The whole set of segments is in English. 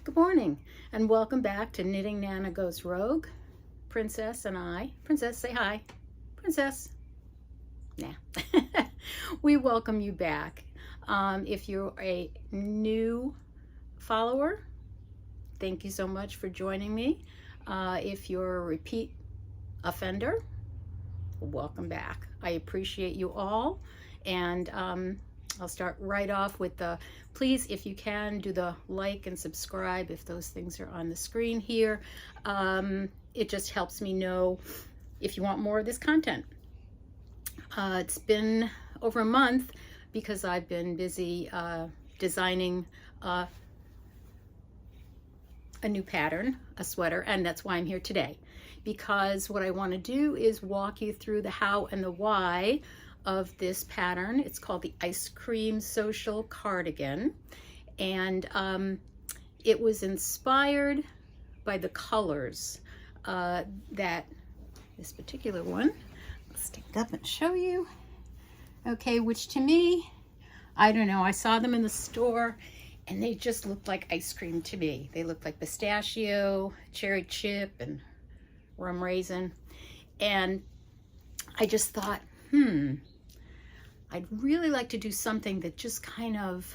Good morning and welcome back to Knitting Nana Goes Rogue. Princess and I. Princess, say hi. Princess. Nah. We welcome you back. If you're a new follower, thank you so much for joining me. If you're a repeat offender, welcome back. I appreciate you all, and I'll start right off with the, please, if you can, do the like and subscribe if those things are on the screen here. It just helps me know if you want more of this content. It's been over a month because I've been busy designing a new pattern, a sweater, and that's why I'm here today. Because what I want to do is walk you through the how and the why of this pattern. It's called the Ice Cream Social Cardigan, and it was inspired by the colors that this particular one, I'll stick it up and show you, okay, which to me, I don't know, I saw them in the store and they just looked like ice cream to me. They looked like pistachio, cherry chip, and rum raisin, and I just thought, I'd really like to do something that just kind of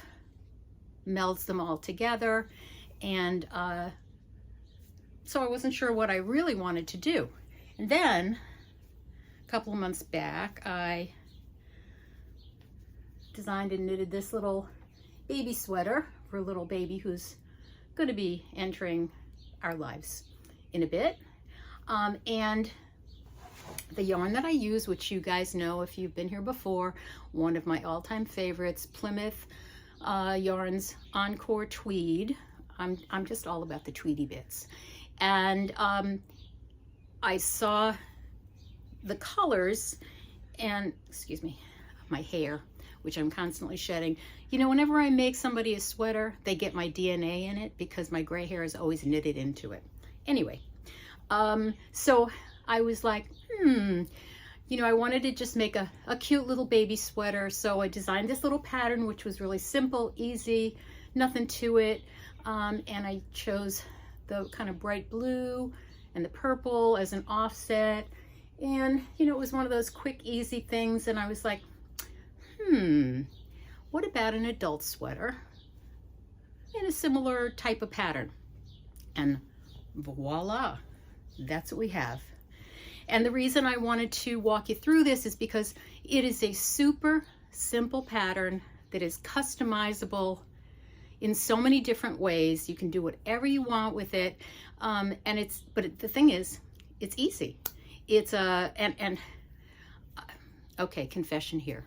melds them all together. And so I wasn't sure what I really wanted to do. And then a couple of months back, I designed and knitted this little baby sweater for a little baby who's going to be entering our lives in a bit. And the yarn that I use, which you guys know if you've been here before, one of my all-time favorites, Plymouth Yarns Encore Tweed. I'm just all about the tweedy bits. And I saw the colors and, excuse me, my hair, which I'm constantly shedding. You know, whenever I make somebody a sweater, they get my DNA in it because my gray hair is always knitted into it. Anyway, so I was like, you know, I wanted to just make a cute little baby sweater. So I designed this little pattern, which was really simple, easy, nothing to it. And I chose the kind of bright blue and the purple as an offset. And, you know, it was one of those quick, easy things. And I was like, what about an adult sweater in a similar type of pattern? And voila, that's what we have. And the reason I wanted to walk you through this is because it is a super simple pattern that is customizable in so many different ways. You can do whatever you want with it. But the thing is, it's easy. It's okay, confession here.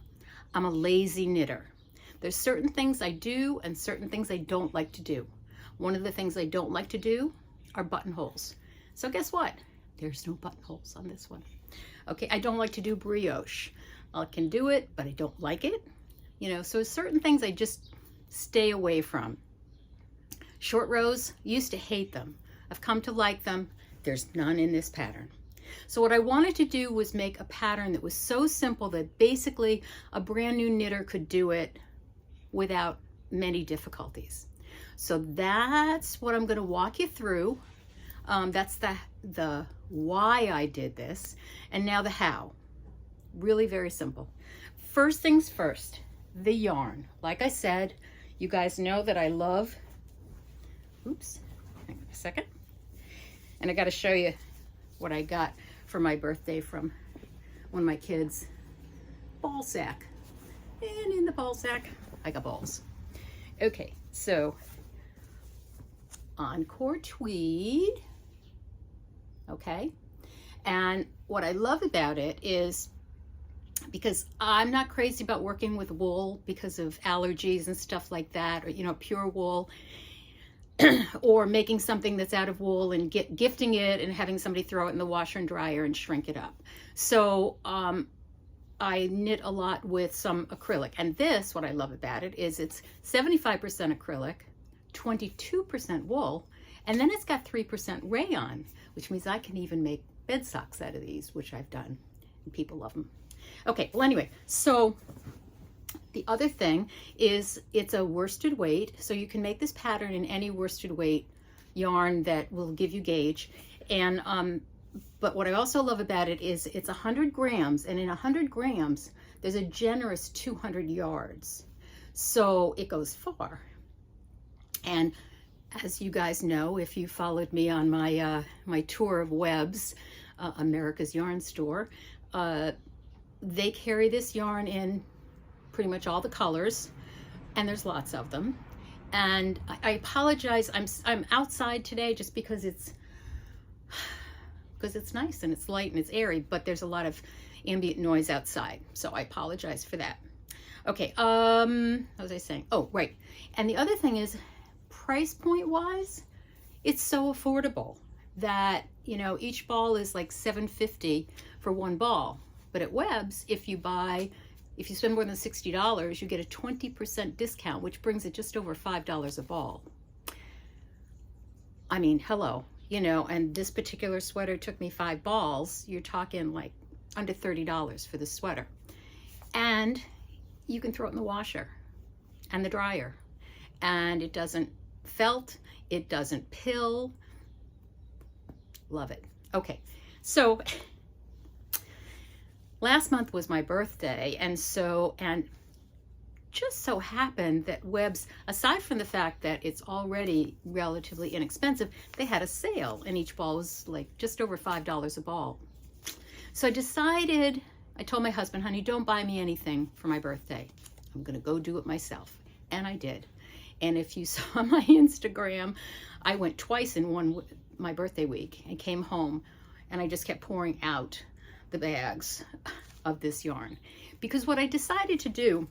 I'm a lazy knitter. There's certain things I do and certain things I don't like to do. One of the things I don't like to do are buttonholes. So guess what? There's no buttonholes on this one. Okay, I don't like to do brioche. I can do it, but I don't like it. You know, so certain things I just stay away from. Short rows, used to hate them. I've come to like them. There's none in this pattern. So what I wanted to do was make a pattern that was so simple that basically a brand new knitter could do it without many difficulties. So that's what I'm going to walk you through. That's the why I did this, and now the how. Really very simple. First things first, the yarn. Like I said, you guys know that I love, oops, hang on a second. And I got to show you what I got for my birthday from one of my kids' ball sack. And in the ball sack, I got balls. Okay, so Encore Tweed. Okay, and what I love about it is, because I'm not crazy about working with wool because of allergies and stuff like that, or, you know, pure wool, or making something that's out of wool and gifting it and having somebody throw it in the washer and dryer and shrink it up. So I knit a lot with some acrylic, and this, what I love about it is it's 75% acrylic, 22% wool, and then it's got 3% rayon, which means I can even make bed socks out of these, which I've done, and people love them. Okay, well anyway, so The other thing is it's a worsted weight, so you can make this pattern in any worsted weight yarn that will give you gauge. And but what I also love about it is it's 100 grams, and in 100 grams there's a generous 200 yards, so it goes far. And as you guys know, if you followed me on my my tour of Webs, America's Yarn Store, they carry this yarn in pretty much all the colors, and there's lots of them. And I apologize, I'm outside today just because it's nice and it's light and it's airy, but there's a lot of ambient noise outside, so I apologize for that. Okay, what was I saying? Oh, right. And the other thing is, price point wise, it's so affordable that, you know, each ball is like $7.50 for one ball. But at Webs, if you spend more than $60, you get a 20% discount, which brings it just over $5 a ball. I mean, hello, you know, and this particular sweater took me 5 balls. You're talking like under $30 for the sweater. And you can throw it in the washer and the dryer, and it doesn't felt, it doesn't pill. Love it. Okay, so last month was my birthday, and just so happened that Webs, aside from the fact that it's already relatively inexpensive, they had a sale, and each ball was like just over $5 a ball. So I told my husband, honey, don't buy me anything for my birthday. I'm gonna go do it myself. And I did. And if you saw my Instagram, I went twice in my birthday week and came home, and I just kept pouring out the bags of this yarn. Because what I decided to do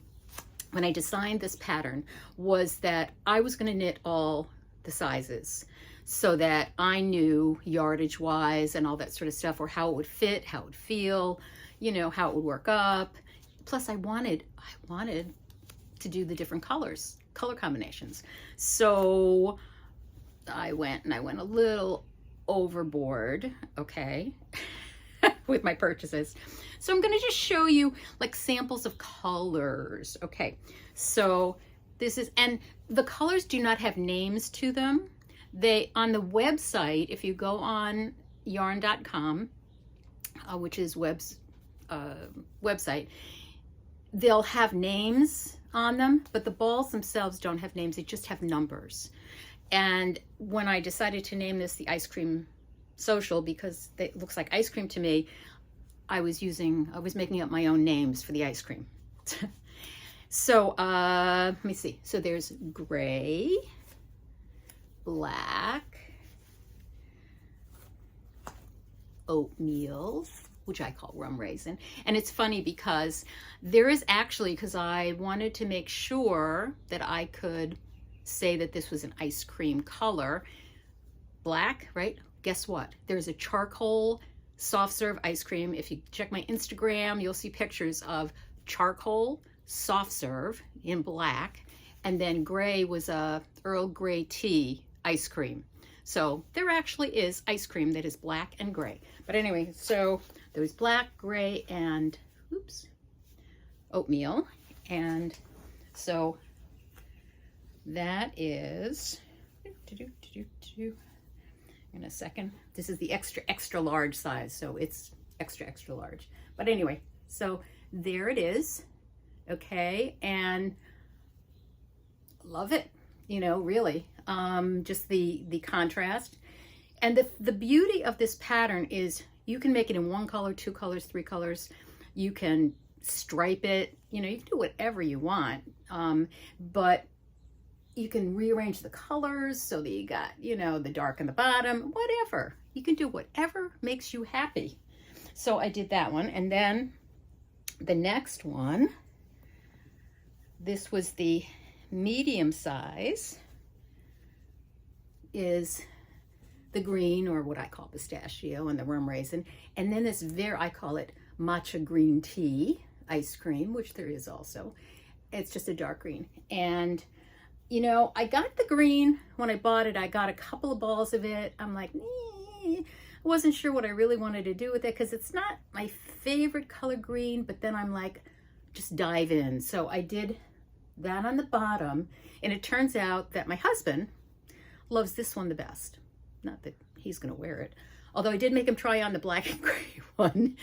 when I designed this pattern was that I was going to knit all the sizes so that I knew yardage wise and all that sort of stuff, or how it would fit, how it would feel, you know, how it would work up. Plus I wanted to do the different color combinations. So I went a little overboard, okay, with my purchases. So I'm going to just show you like samples of colors. Okay, so this is, and the colors do not have names to them. They, on the website, if you go on yarn.com, which is Web's website, they'll have names on them, but the balls themselves don't have names, they just have numbers. And when I decided to name this the Ice Cream Social, because it looks like ice cream to me, I was making up my own names for the ice cream. So let me see. So there's gray, black, oatmeal, which I call rum raisin. And it's funny because there is actually, because I wanted to make sure that I could say that this was an ice cream color, black, right? Guess what? There's a charcoal soft serve ice cream. If you check my Instagram, you'll see pictures of charcoal soft serve in black, and then gray was a Earl Grey tea ice cream. So there actually is ice cream that is black and gray. But anyway, so there's black, gray, and oatmeal. And so that is, in a second, this is the extra large size, so it's extra large. But anyway, so there it is. Okay, and love it, you know, really. Just the contrast. And the beauty of this pattern is you can make it in 1 color, 2 colors, 3 colors. You can stripe it, you know, you can do whatever you want. But you can rearrange the colors so that you got, you know, the dark in the bottom, whatever. You can do whatever makes you happy. So I did that one. And then the next one, this was the medium size, is the green, or what I call pistachio, and the rum raisin. And then this I call it matcha green tea ice cream, which there is also. It's just a dark green. And you know, I got the green when I bought it. I got a couple of balls of it. I'm like, I wasn't sure what I really wanted to do with it because it's not my favorite color green. But then I'm like, just dive in. So I did that on the bottom, and it turns out that my husband loves this one the best. Not that he's gonna wear it, although I did make him try on the black and gray one.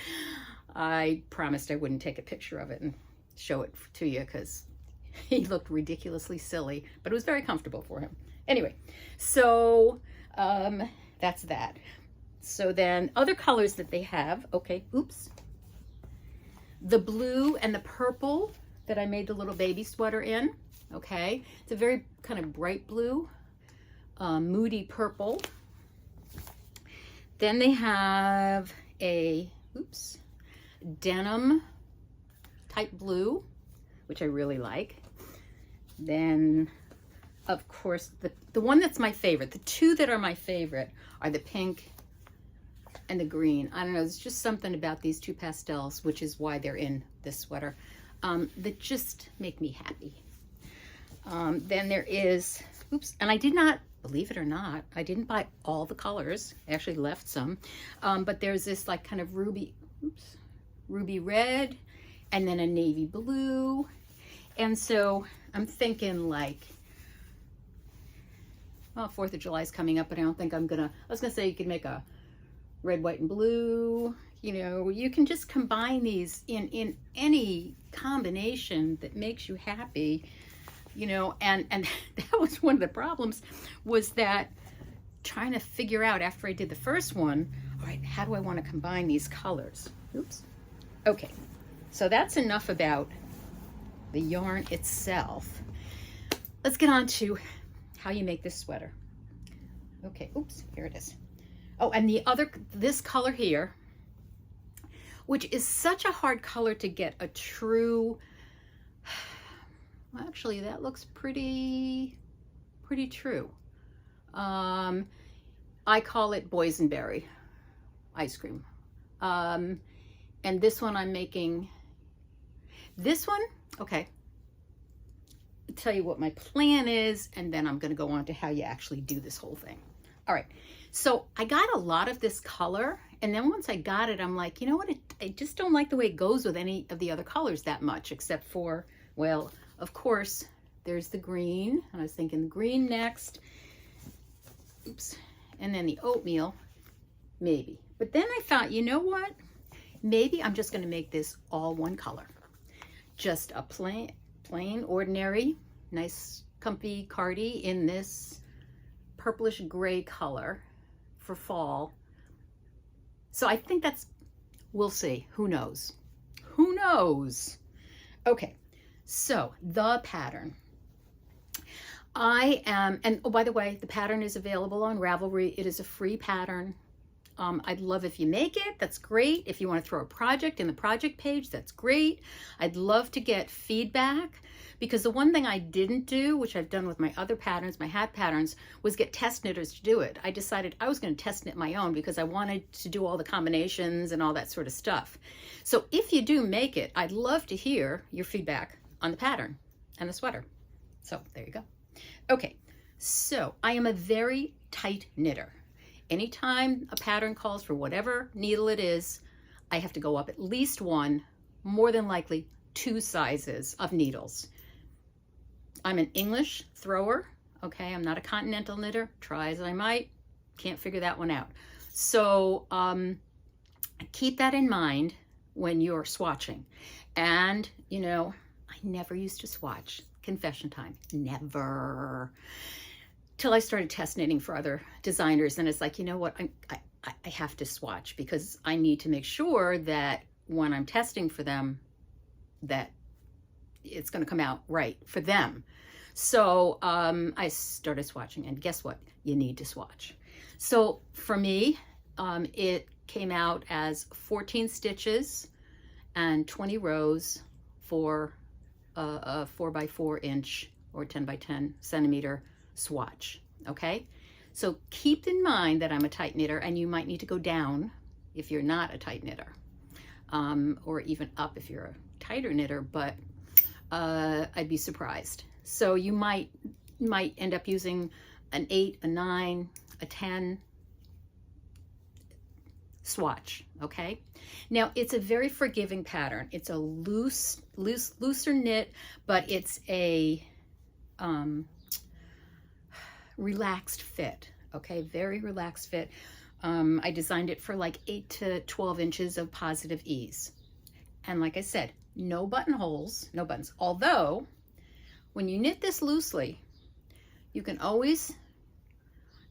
I promised I wouldn't take a picture of it and show it to you because he looked ridiculously silly, but it was very comfortable for him. Anyway, so that's that. So then other colors that they have, okay, oops. The blue and the purple that I made the little baby sweater in, okay? It's a very kind of bright blue, moody purple. Then they have a, oops, denim type blue, which I really like. Then, of course, the one that's my favorite, the two that are my favorite are the pink and the green. I don't know, there's just something about these two pastels, which is why they're in this sweater, that just make me happy. Then there is, oops, and I did not, believe it or not, I didn't buy all the colors. I actually left some, but there's this like kind of ruby, oops, ruby red, and then a navy blue. And so I'm thinking like, well, 4th of July is coming up, but I don't think I'm gonna, I was gonna say you could make a red, white, and blue. You know, you can just combine these in any combination that makes you happy, you know, and that was one of the problems, was that trying to figure out after I did the first one, all right, how do I want to combine these colors? Oops. Okay, so that's enough about the yarn itself. Let's get on to how you make this sweater. Okay, oops, here it is. Oh, and the other, this color here, which is such a hard color to get a true, well, actually that looks pretty true. I call it boysenberry ice cream. And this one I'm making, this one, okay. I'll tell you what my plan is, and then I'm gonna go on to how you actually do this whole thing. All right, so I got a lot of this color, and then once I got it, I'm like, you know what, I just don't like the way it goes with any of the other colors that much, except for, well, of course, there's the green, and I was thinking the green next, oops, and then the oatmeal, maybe. But then I thought, you know what, maybe I'm just gonna make this all one color. Just a plain, ordinary, nice, comfy cardi in this purplish gray color for fall. So I think that's, we'll see, who knows? Who knows? Okay, so the pattern. I am, and oh, by the way, the pattern is available on Ravelry. It is a free pattern. I'd love if you make it, that's great. If you want to throw a project in the project page, that's great. I'd love to get feedback, because the one thing I didn't do, which I've done with my other patterns, my hat patterns, was get test knitters to do it. I decided I was going to test knit my own because I wanted to do all the combinations and all that sort of stuff. So if you do make it, I'd love to hear your feedback on the pattern and the sweater. So there you go. Okay, so I am a very tight knitter. Anytime a pattern calls for whatever needle it is, I have to go up at least one, more than likely 2 sizes of needles. I'm an English thrower, okay? I'm not a continental knitter. Try as I might, can't figure that one out. So keep that in mind when you're swatching. And, you know, I never used to swatch. Confession time, never. Till I started test knitting for other designers, and it's like, you know what, I have to swatch, because I need to make sure that when I'm testing for them, that it's going to come out right for them. So I started swatching, and guess what? You need to swatch. So for me, it came out as 14 stitches and 20 rows for a 4x4 inch or 10x10 centimeter swatch. Okay, so keep in mind that I'm a tight knitter, and you might need to go down if you're not a tight knitter, or even up if you're a tighter knitter, but I'd be surprised. So you might end up using an 8, a 9, a 10. swatch, okay? Now, it's a very forgiving pattern. It's a looser knit, but it's a relaxed fit, okay? Very relaxed fit. I designed it for like 8 to 12 inches of positive ease. And like I said, no buttonholes, no buttons. Although, when you knit this loosely, you can always,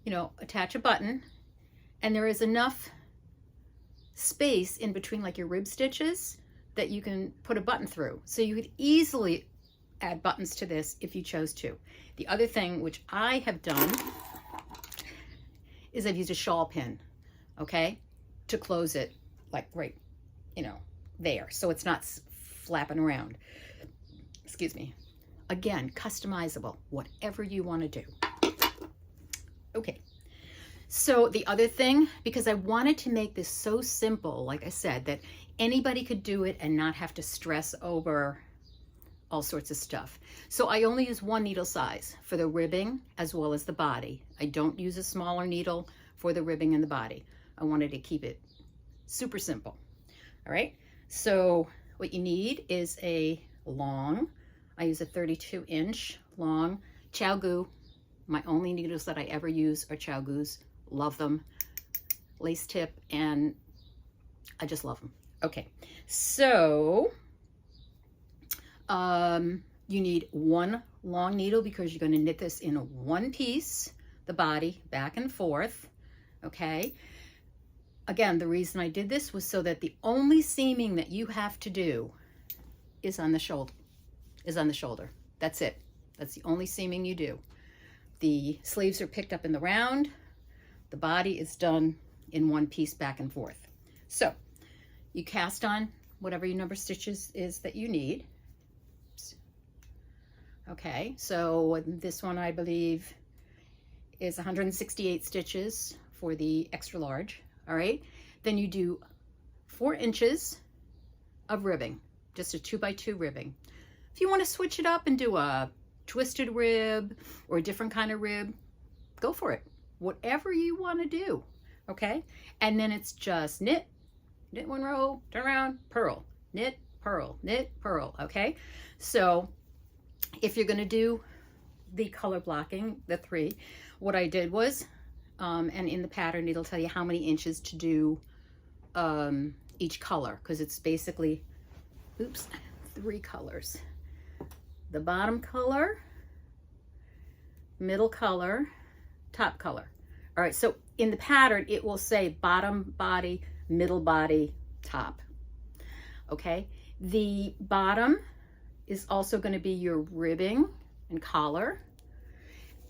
you know, attach a button, and there is enough space in between like your rib stitches that you can put a button through. So you could easily add buttons to this if you chose to. The other thing which I have done is I've used a shawl pin, okay, to close it like right, you know, there. So it's not flapping around. Excuse me. Again, customizable, whatever you want to do. Okay. So the other thing, because I wanted to make this so simple, like I said, that anybody could do it and not have to stress over all sorts of stuff. So I only use one needle size for the ribbing as well as the body. I don't use a smaller needle for the ribbing and the body. I wanted to keep it super simple. All right. So what you need is I use a 32-inch long ChiaoGoo. My only needles that I ever use are ChiaoGoos. Love them. Lace tip, and I just love them. Okay, so you need one long needle because you're going to knit this in one piece, the body back and forth. Okay, again, the reason I did this was so that the only seaming that you have to do is on the shoulder. That's it. That's the only seaming you do. The sleeves are picked up in the round. The body is done in one piece back and forth. So you cast on whatever your number of stitches is that you need. Okay, so this one I believe is 168 stitches for the extra large. All right, then you do 4 inches of ribbing, just a 2x2 ribbing. If you want to switch it up and do a twisted rib or a different kind of rib, go for it. Whatever you want to do, okay? And then it's just knit one row, turn around, purl, knit, purl, okay? So if you're going to do the color blocking, the 3, what I did was, and in the pattern it'll tell you how many inches to do each color, because it's basically, 3 colors. The bottom color, middle color, top color. All right, so in the pattern, it will say bottom body, middle body, top. Okay, the bottom is also going to be your ribbing and collar,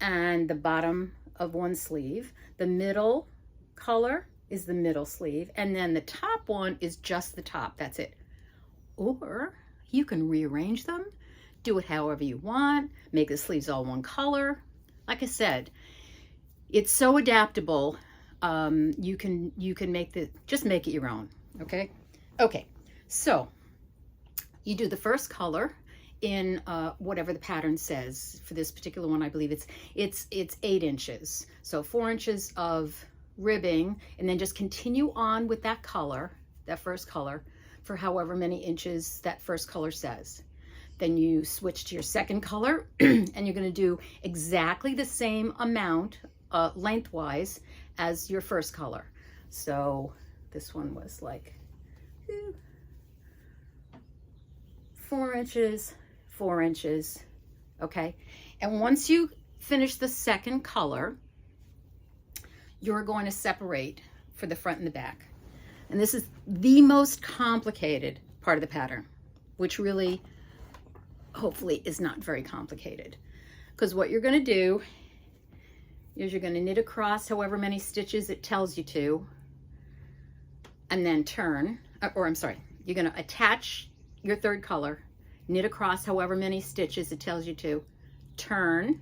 and the bottom of one sleeve. The middle color is the middle sleeve, and then the top one is just the top. That's it. Or you can rearrange them, do it however you want, make the sleeves all one color. Like I said, it's so adaptable. You can just make it your own. Okay. So you do the first color in whatever the pattern says. For this particular one, I believe it's 8 inches. So 4 inches of ribbing, and then just continue on with that color, that first color, for however many inches that first color says. Then you switch to your second color, and you're going to do exactly the same amount lengthwise as your first color. So this one was like 4 inches, 4 inches, okay? And once you finish the second color, you're going to separate for the front and the back. And this is the most complicated part of the pattern, which really, hopefully, is not very complicated. Because what you're going to do is you're going to knit across however many stitches it tells you to, and then turn, or I'm sorry, you're going to attach your third color, knit across however many stitches it tells you to, turn,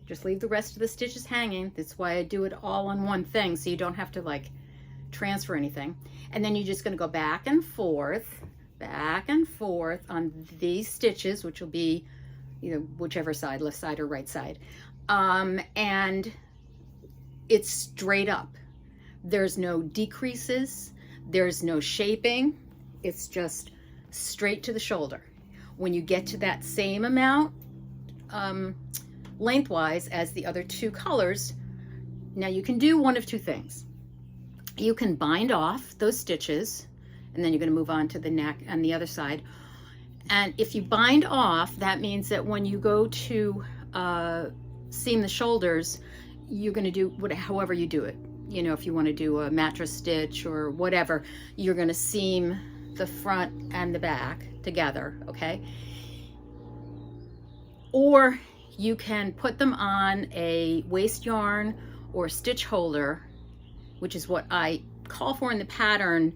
just leave the rest of the stitches hanging. That's why I do it all on one thing, so you don't have to like transfer anything. And then you're just going to go back and forth on these stitches, which will be either whichever side, left side or right side. And it's straight up There's no decreases, there's no shaping. It's just straight to the shoulder. When you get to that same amount lengthwise as the other two colors, now you can do one of two things. You can bind off those stitches, and then you're going to move on to the neck and the other side. And if you bind off, that means that when you go to seam the shoulders, you're going to do however you do it. You know, if you want to do a mattress stitch or whatever, you're going to seam the front and the back together, okay? Or you can put them on a waste yarn or stitch holder, which is what I call for in the pattern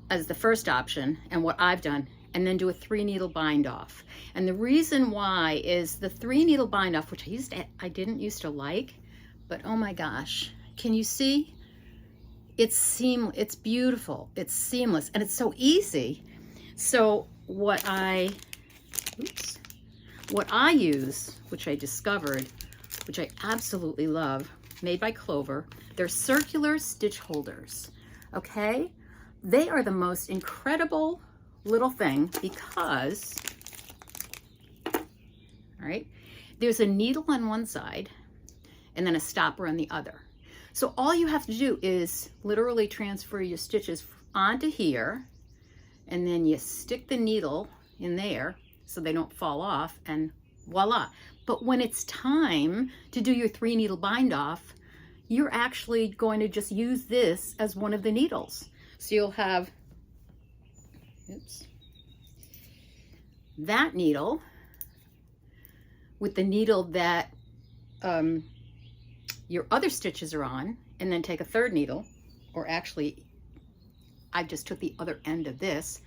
as the first option and what I've done, and then do a 3-needle bind off. And the reason why is the 3-needle bind off, which I didn't used to like, but oh my gosh, can you see? It's beautiful, it's seamless, and it's so easy. So what I use, which I discovered, which I absolutely love, made by Clover, they're circular stitch holders, okay? They are the most incredible little thing because, all right, there's a needle on one side and then a stopper on the other. So all you have to do is literally transfer your stitches onto here, and then you stick the needle in there so they don't fall off, and voila. But when it's time to do your 3-needle bind off, you're actually going to just use this as one of the needles. So you'll have, that needle with the needle that your other stitches are on, and then take a 3rd needle, or actually I just took the other end of this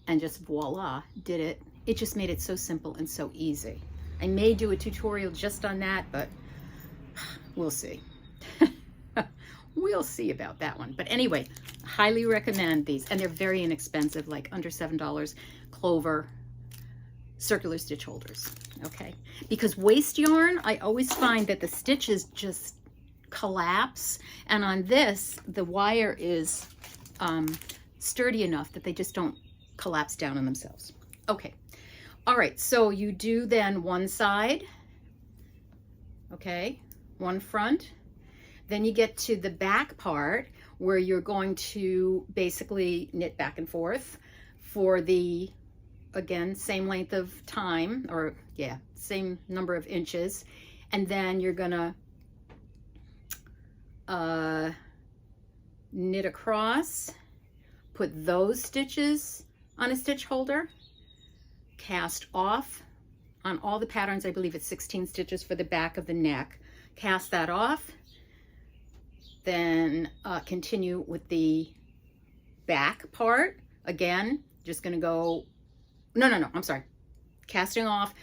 and just voila, did it. It just made it so simple and so easy. I may do a tutorial just on that, but we'll see. We'll see about that one. But anyway, highly recommend these, and they're very inexpensive, like under $7. Clover circular stitch holders, okay? Because waste yarn, I always find that the stitches just collapse, and on this, the wire is sturdy enough that they just don't collapse down on themselves. Okay, all right, so you do then one side, okay, one front. Then you get to the back part where you're going to basically knit back and forth for the, again, same length of time, or yeah, same number of inches. And then you're gonna knit across, put those stitches on a stitch holder, cast off. On all the patterns, I believe it's 16 stitches for the back of the neck. Cast that off. Then continue with the back part. Again, just gonna go, no, I'm sorry. Casting off,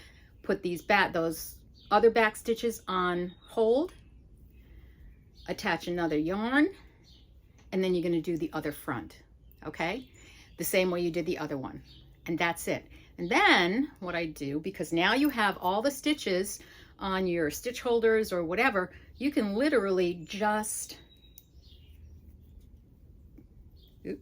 put those other back stitches on hold, attach another yarn, and then you're gonna do the other front, okay? The same way you did the other one, and that's it. And then what I do, because now you have all the stitches on your stitch holders or whatever, you can literally just, you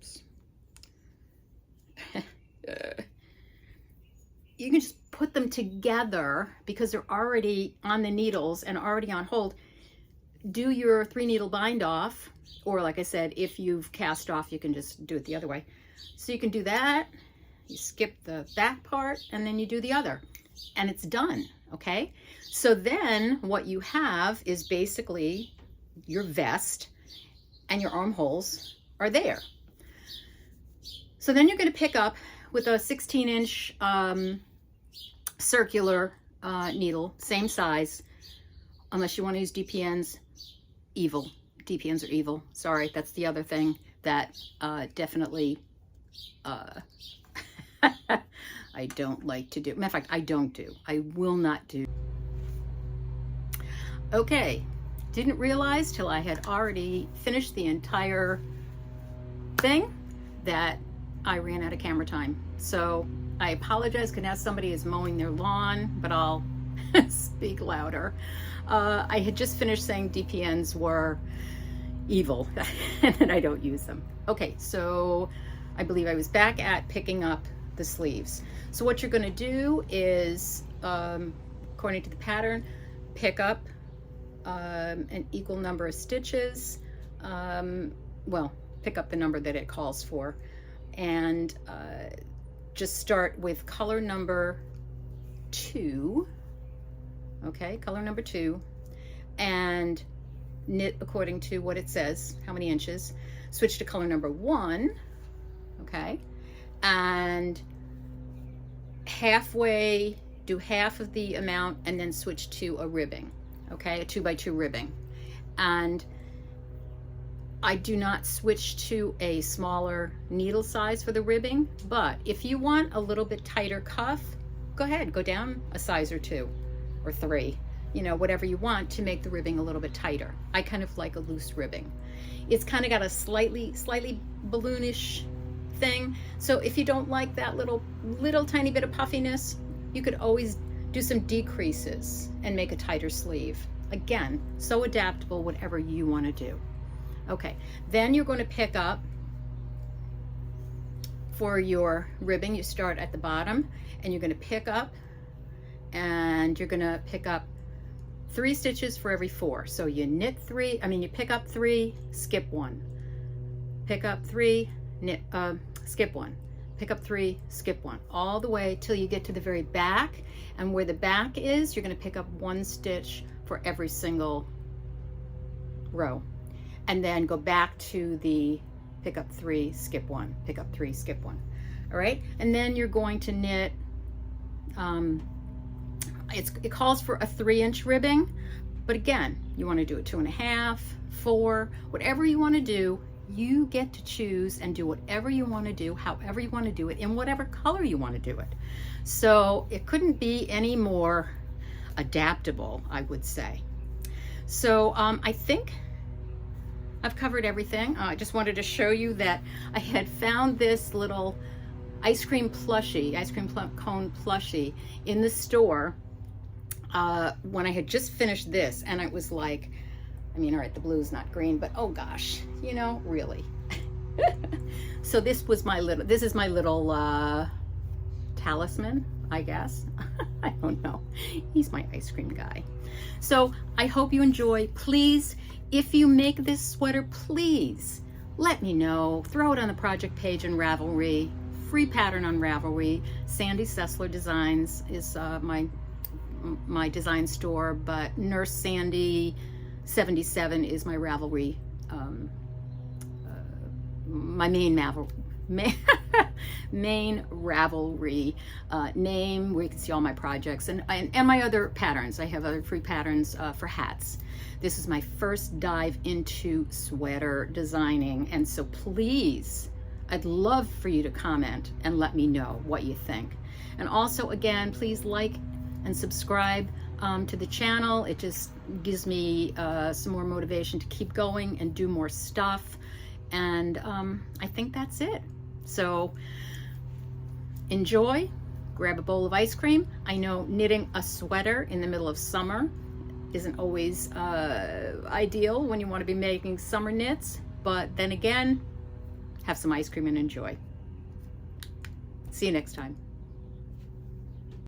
can just put them together because they're already on the needles and already on hold. Do your 3-needle bind off, or like I said, if you've cast off, you can just do it the other way. So you can do that, you skip the back part, and then you do the other, and it's done, okay? So then what you have is basically your vest, and your armholes are there. So then you're going to pick up with a 16-inch circular needle, same size, unless you want to use DPNs. Evil. DPNs are evil. Sorry, that's the other thing that definitely I don't like to do. Matter of fact, I don't do. I will not do. Okay, didn't realize till I had already finished the entire thing that I ran out of camera time. So I apologize because now somebody is mowing their lawn, but I'll speak louder. I had just finished saying DPNs were evil and then I don't use them. Okay, so I believe I was back at picking up the sleeves. So what you're going to do is, according to the pattern, pick up an equal number of stitches. Well, pick up the number that it calls for, and just start with color number 2. Okay, color number 2, and knit according to what it says, how many inches. Switch to color number 1, okay, and halfway, do half of the amount, and then switch to a ribbing, okay, a 2x2 ribbing. And I do not switch to a smaller needle size for the ribbing, but if you want a little bit tighter cuff, go ahead, go down a size or 2 or 3, you know, whatever you want to make the ribbing a little bit tighter. I kind of like a loose ribbing. It's kind of got a slightly balloonish thing. So if you don't like that little tiny bit of puffiness, you could always do some decreases and make a tighter sleeve. Again, so adaptable, whatever you want to do. Okay, then you're going to pick up for your ribbing. You start at the bottom and you're going to pick up, and you're going to pick up 3 stitches for every 4. So you knit 3, you pick up 3, skip 1, pick up 3, knit, skip 1, pick up 3, skip 1, all the way till you get to the very back. And where the back is, you're going to pick up 1 stitch for every single row, and then go back to the pick up 3, skip 1, pick up 3, skip 1. All right, and then you're going to knit, it calls for a 3-inch ribbing, but again, you want to do it 2.5, 4, whatever you want to do. You get to choose and do whatever you want to do, however you want to do it, in whatever color you want to do it. So it couldn't be any more adaptable, I would say. So I think I've covered everything. I just wanted to show you that I had found this little ice cream cone plushie in the store when I had just finished this, and it was like, all right, the blue's not green, but oh gosh, you know, really. So this is my little talisman, I guess. I don't know. He's my ice cream guy. So I hope you enjoy. Please, if you make this sweater, please let me know. Throw it on the project page in Ravelry. Free pattern on Ravelry. Sandy Sessler Designs is my design store, but Nurse Sandy 77 is my Ravelry, my main Ravelry name, where you can see all my projects and my other patterns. I have other free patterns for hats. This is my first dive into sweater designing, and so please, I'd love for you to comment and let me know what you think. And also, again, please like and subscribe to the channel. It just gives me some more motivation to keep going and do more stuff. And I think that's it. So enjoy, grab a bowl of ice cream. I know knitting a sweater in the middle of summer isn't always ideal when you want to be making summer knits, but then again, have some ice cream and enjoy. See you next time.